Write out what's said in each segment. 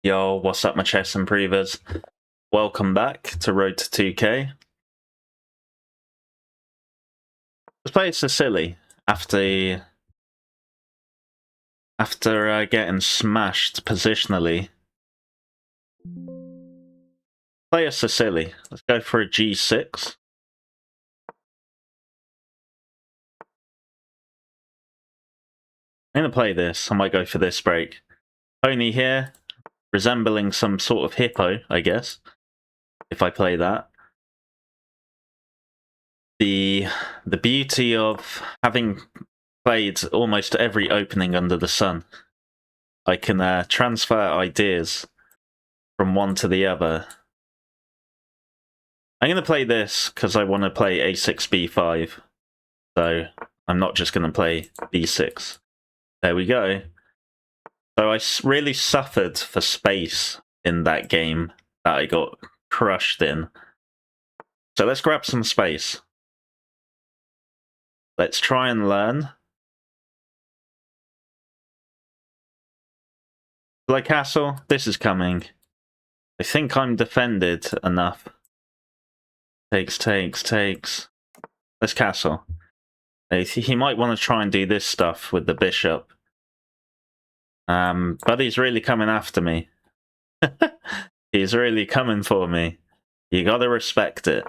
Yo, what's up my chess improvers? Welcome back to Road to 2K. Let's play Sicily after getting smashed positionally. Play a Sicily. Let's go for a G6. I'm going to play this. I might go for this break. Pony here, resembling some sort of hippo, I guess, if I play that. The beauty of having played almost every opening under the sun, I can transfer ideas from one to the other. I'm going to play this because I want to play a6, b5. So I'm not just going to play b6. There we go. So I really suffered for space in that game that I got crushed in. So let's grab some space. Let's try and learn. Like castle, this is coming. I think I'm defended enough. Takes. Let's castle. He might want to try and do this stuff with the bishop. But he's really coming after me. He's really coming for me. You gotta respect it.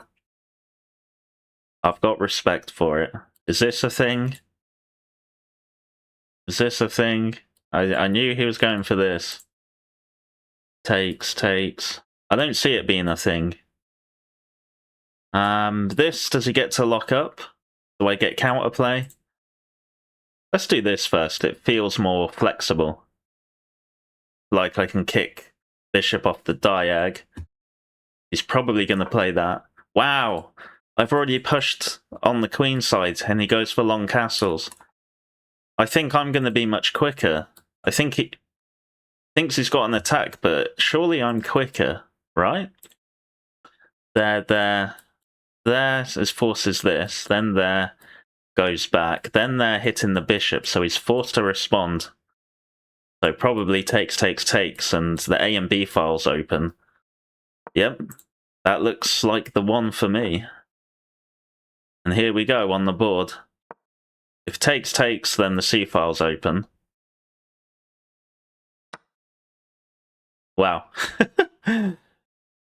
I've got respect for it. Is this a thing? Is this a thing? I knew he was going for this. Takes. I don't see it being a thing. This, does he get to lock up? Do I get counterplay? Let's do this first. It feels more flexible. Like I can kick bishop off the diag. He's probably going to play that. Wow! I've already pushed on the queen side and he goes for long castles. I think I'm going to be much quicker. I think he thinks he's got an attack, but surely I'm quicker, right? There. His forces this. Then there goes back. Then they're hitting the bishop, so he's forced to respond. So probably takes, and the A and B file's open. Yep, that looks like the one for me. And here we go on the board. If takes, then the C file's open. Wow.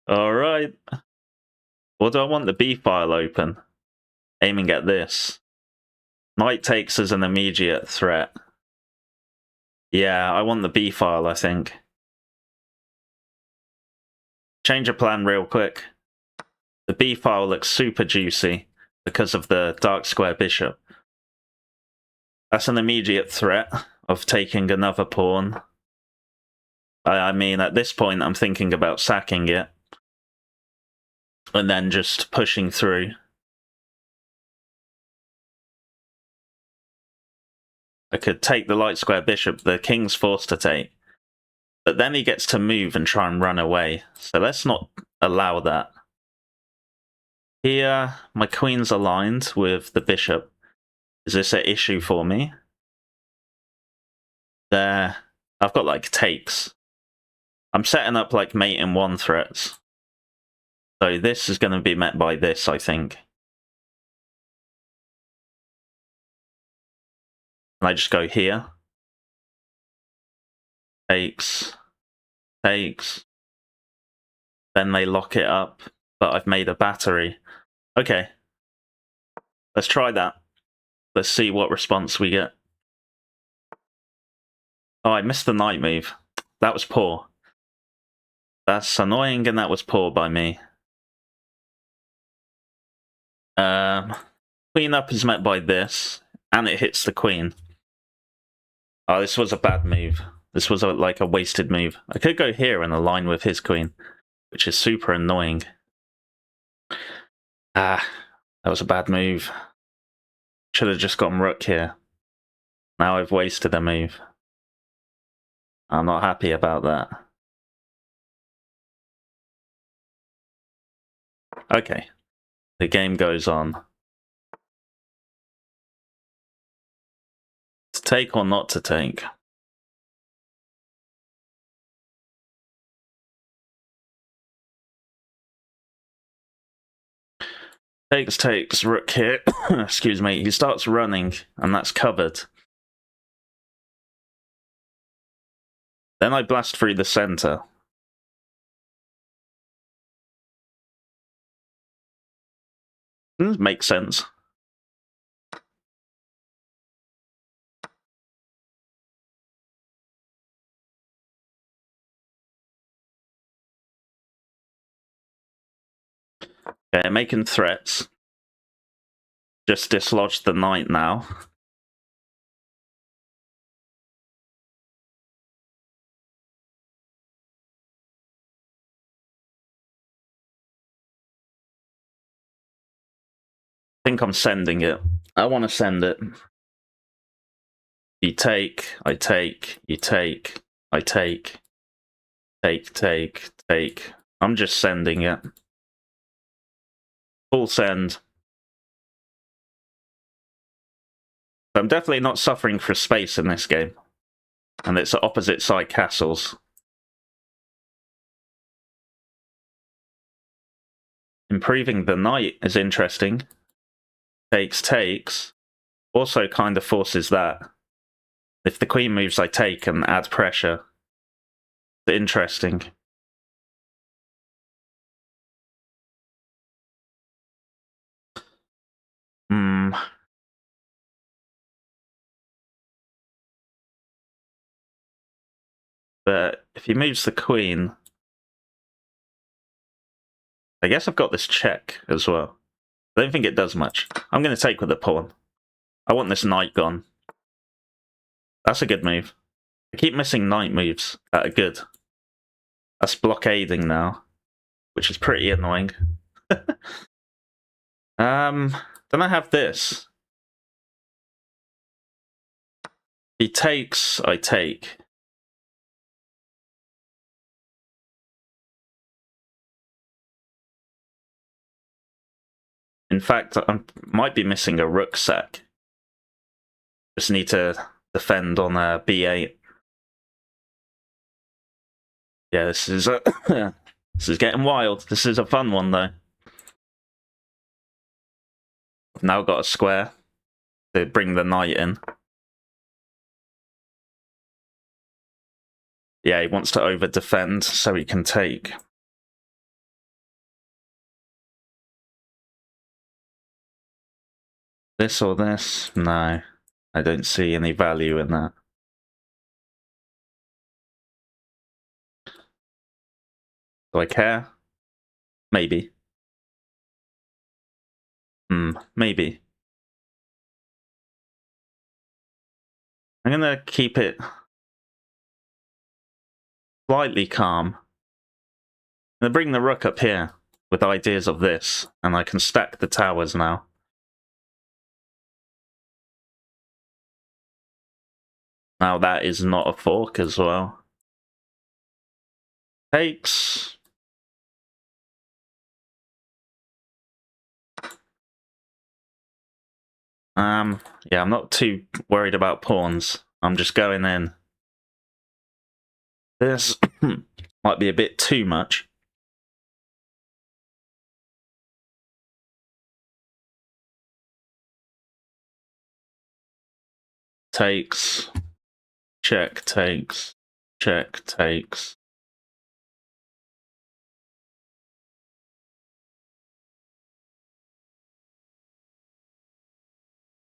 Alright. Or do I want the B file open? Aiming at this. Knight takes as an immediate threat. Yeah, I want the B file, I think. Change of plan real quick. The B file looks super juicy because of the dark square bishop. That's an immediate threat of taking another pawn. I mean, at this point, I'm thinking about sacking it. And then just pushing through. I could take the light square bishop, the king's forced to take. But then he gets to move and try and run away. So let's not allow that. Here, my queen's aligned with the bishop. Is this an issue for me? There. I've got like takes. I'm setting up like mate in one threats. So this is going to be met by this, I think. And I just go here. Takes. Then they lock it up, but I've made a battery. Okay. Let's try that. Let's see what response we get. Oh, I missed the knight move. That was poor. That's annoying, and that was poor by me. Queen up is met by this, and it hits the queen. Oh, this was a bad move. This was like a wasted move. I could go here and align with his queen, which is super annoying. Ah, that was a bad move. Should have just gotten rook here. Now I've wasted a move. I'm not happy about that. Okay. The game goes on. To take or not to take? Takes, rook here. Excuse me. He starts running, and that's covered. Then I blast through the center. Makes sense. Okay, making threats. Just dislodge the knight now. I think I'm sending it. I want to send it. You take, I take, you take, I take. Take. I'm just sending it. Full send. I'm definitely not suffering for space in this game. And it's opposite side castles. Improving the knight is interesting. Takes. Also kind of forces that. If the queen moves, I take and add pressure. It's interesting. But if he moves the queen, I guess I've got this check as well. I don't think it does much. I'm going to take with the pawn. I want this knight gone. That's a good move. I keep missing knight moves that are good. That's blockading now, which is pretty annoying. Then I have this. He takes, I take. In fact, I might be missing a rook sack. Just need to defend on a b8. Yeah, this is this is getting wild. This is a fun one though. I've now got a square to bring the knight in. Yeah, he wants to over defend so he can take. This or this? No, I don't see any value in that. Do I care? Maybe. Maybe. I'm gonna keep it slightly calm. I'm gonna bring the rook up here with ideas of this, and I can stack the towers now. Now that is not a fork as well. Takes. Yeah, I'm not too worried about pawns. I'm just going in. This might be a bit too much. Takes. Check, takes. Check, takes.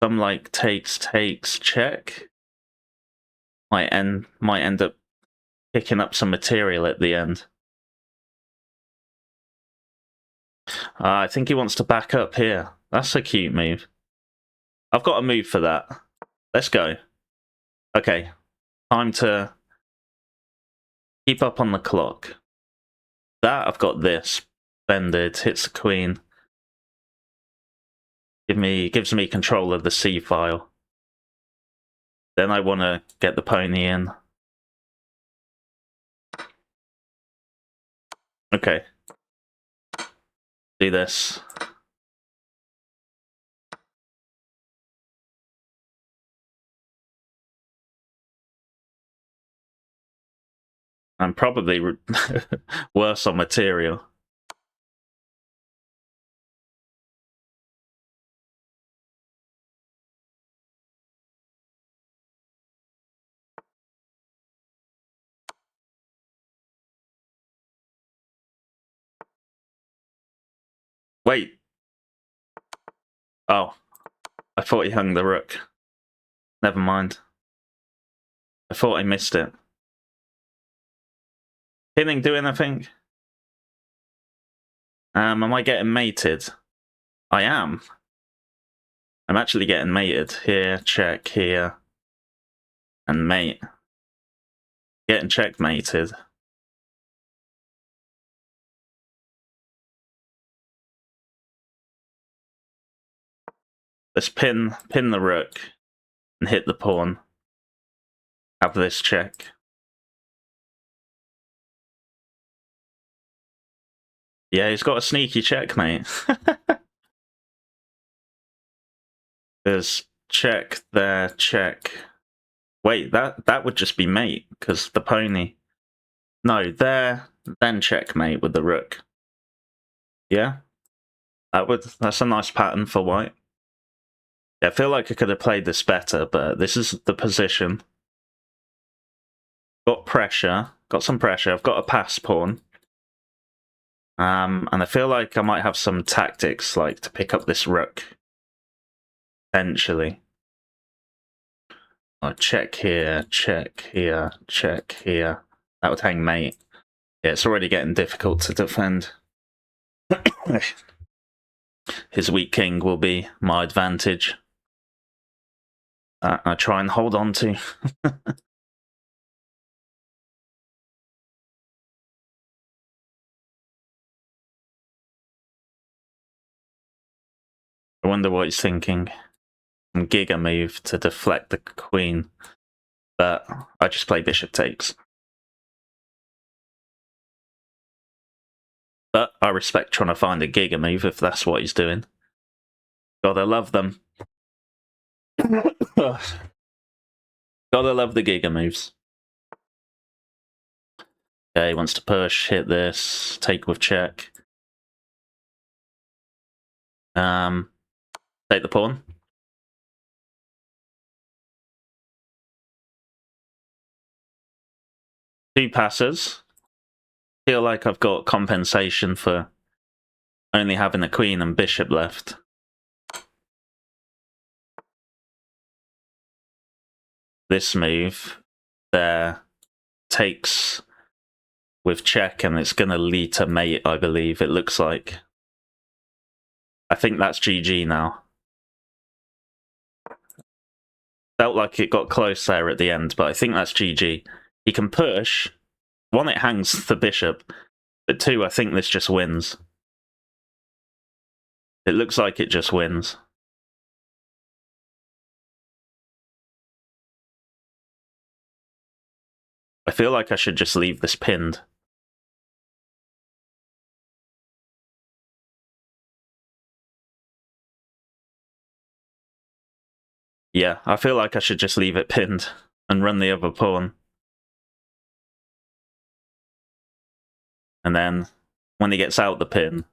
Some like takes, check. Might end up picking up some material at the end. I think he wants to back up here. That's a cute move. I've got a move for that. Let's go. Okay, time to keep up on the clock. That, I've got this. Bended, hits the queen. Gives me control of the C file. Then I want to get the pony in. Okay. Do this. I'm probably worse on material. Wait. Oh. I thought he hung the rook. Never mind. I thought I missed it. Pinning do anything? Am I getting mated? I am. I'm actually getting mated. Here, check, here. And mate. Getting checkmated. Let's pin the rook and hit the pawn. Have this check. Yeah, he's got a sneaky checkmate. There's check there, check. Wait, that would just be mate, because the pony. No, there, then checkmate with the rook. Yeah? That's a nice pattern for white. Yeah, I feel like I could have played this better, but this is the position. Got pressure, got some pressure. I've got a pass pawn. And I feel like I might have some tactics, like to pick up this rook. Potentially. Oh, check here, check here, check here. That would hang mate. Yeah, it's already getting difficult to defend. His weak king will be my advantage. I try and hold on to. I wonder what he's thinking. Some giga move to deflect the queen. But I just play bishop takes. But I respect trying to find a giga move if that's what he's doing. God, I love them. Gotta love the giga moves. Okay, he wants to push, hit this, take with check. Take the pawn. Two passes. Feel like I've got compensation for only having a queen and bishop left. This move there takes with check, and it's going to lead to mate, I believe, it looks like. I think that's GG now. Felt like it got close there at the end, but I think that's GG. He can push. One, it hangs the bishop, but two, I think this just wins. It looks like it just wins. I feel like I should just leave this pinned. Yeah, I feel like I should just leave it pinned and run the other pawn. And then, when he gets out the pin...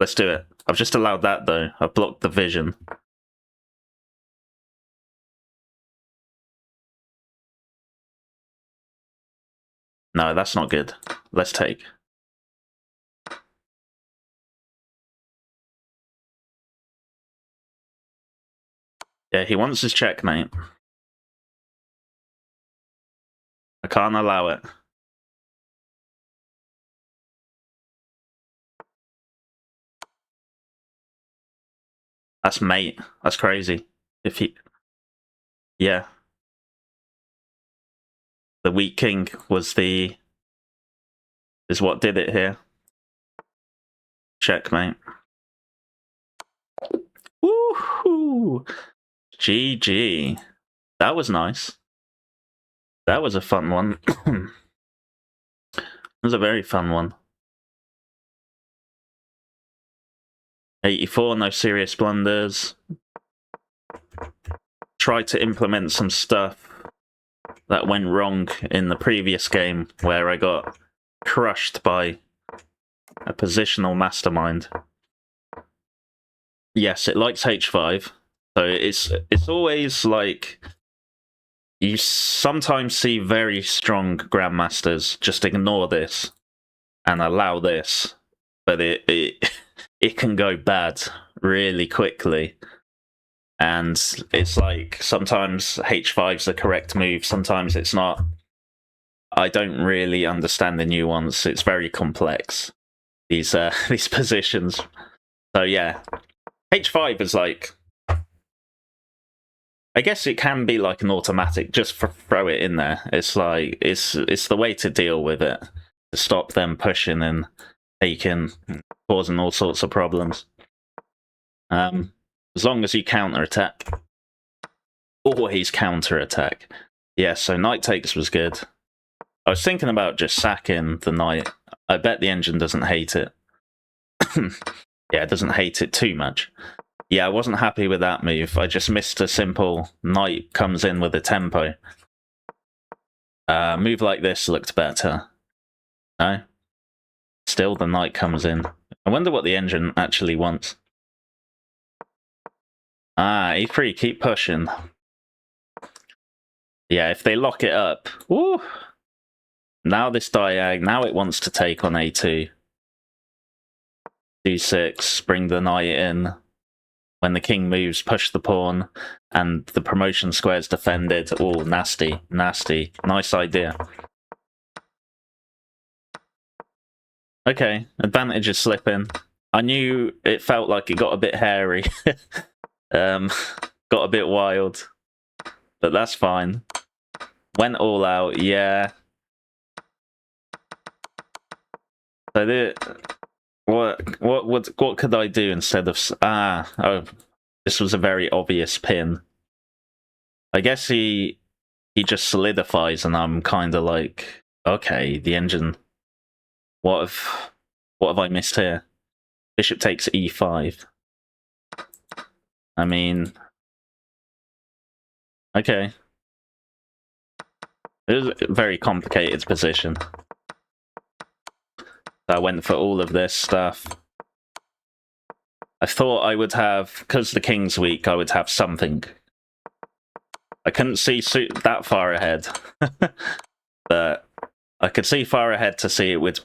let's do it. I've just allowed that, though. I've blocked the vision. No, that's not good. Let's take. Yeah, he wants his checkmate. I can't allow it. That's mate. That's crazy. If he... Yeah. The weak king was the... is what did it here. Checkmate. Woohoo! GG. That was nice. That was a fun one. It was a very fun one. 84, no serious blunders. Tried to implement some stuff that went wrong in the previous game where I got crushed by a positional mastermind. Yes, it likes h5. So it's always like you sometimes see very strong grandmasters just ignore this and allow this, but it can go bad really quickly. And it's like sometimes h5's the correct move, sometimes it's not. I don't really understand the nuance. It's very complex, these these positions. So yeah, h5 is like, I guess it can be like an automatic, just throw it in there. It's like, it's the way to deal with it, to stop them pushing and taking, causing all sorts of problems. As long as you counter-attack. Always counter-attack. Yeah, so knight takes was good. I was thinking about just sacking the knight. I bet the engine doesn't hate it. Yeah, it doesn't hate it too much. Yeah, I wasn't happy with that move. I just missed a simple knight comes in with a tempo. Move like this looked better. No? Still the knight comes in. I wonder what the engine actually wants. Ah, e3, keep pushing. Yeah, if they lock it up. Woo! Now this diag, now it wants to take on a2. d6, bring the knight in. When the king moves, push the pawn, and the promotion square's defended. Oh, nasty, nasty. Nice idea. Okay, advantage is slipping. I knew it felt like it got a bit hairy. Got a bit wild. But that's fine. Went all out, yeah. So what could I do instead of oh, this was a very obvious pin. I guess he just solidifies, and I'm kind of like, okay, the engine. What have I missed here? Bishop takes e5. I mean, okay. It was a very complicated position. I went for all of this stuff. I thought I would have, because the king's weak, I would have something. I couldn't see that far ahead. But I could see far ahead to see it would...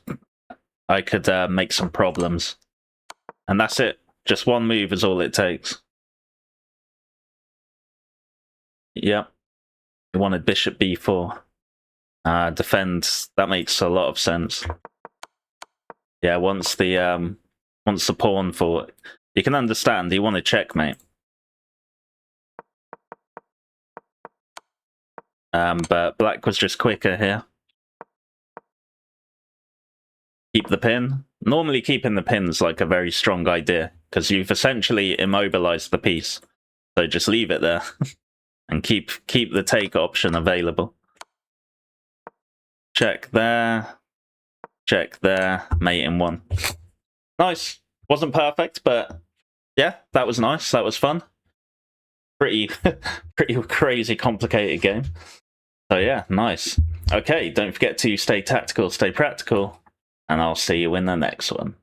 I could make some problems. And that's it. Just one move is all it takes. Yep. We wanted bishop b4. Defend. That makes a lot of sense. Yeah, once the pawn for... You can understand, he wanted checkmate. But black was just quicker here. Keep the pin. Normally keeping the pin's like a very strong idea, because you've essentially immobilized the piece. So just leave it there. And keep the take option available. Check there. Check there. Mate in one. Nice. Wasn't perfect, but yeah, that was nice. That was fun. Pretty crazy complicated game. So yeah, nice. Okay, don't forget to stay tactical, stay practical, and I'll see you in the next one.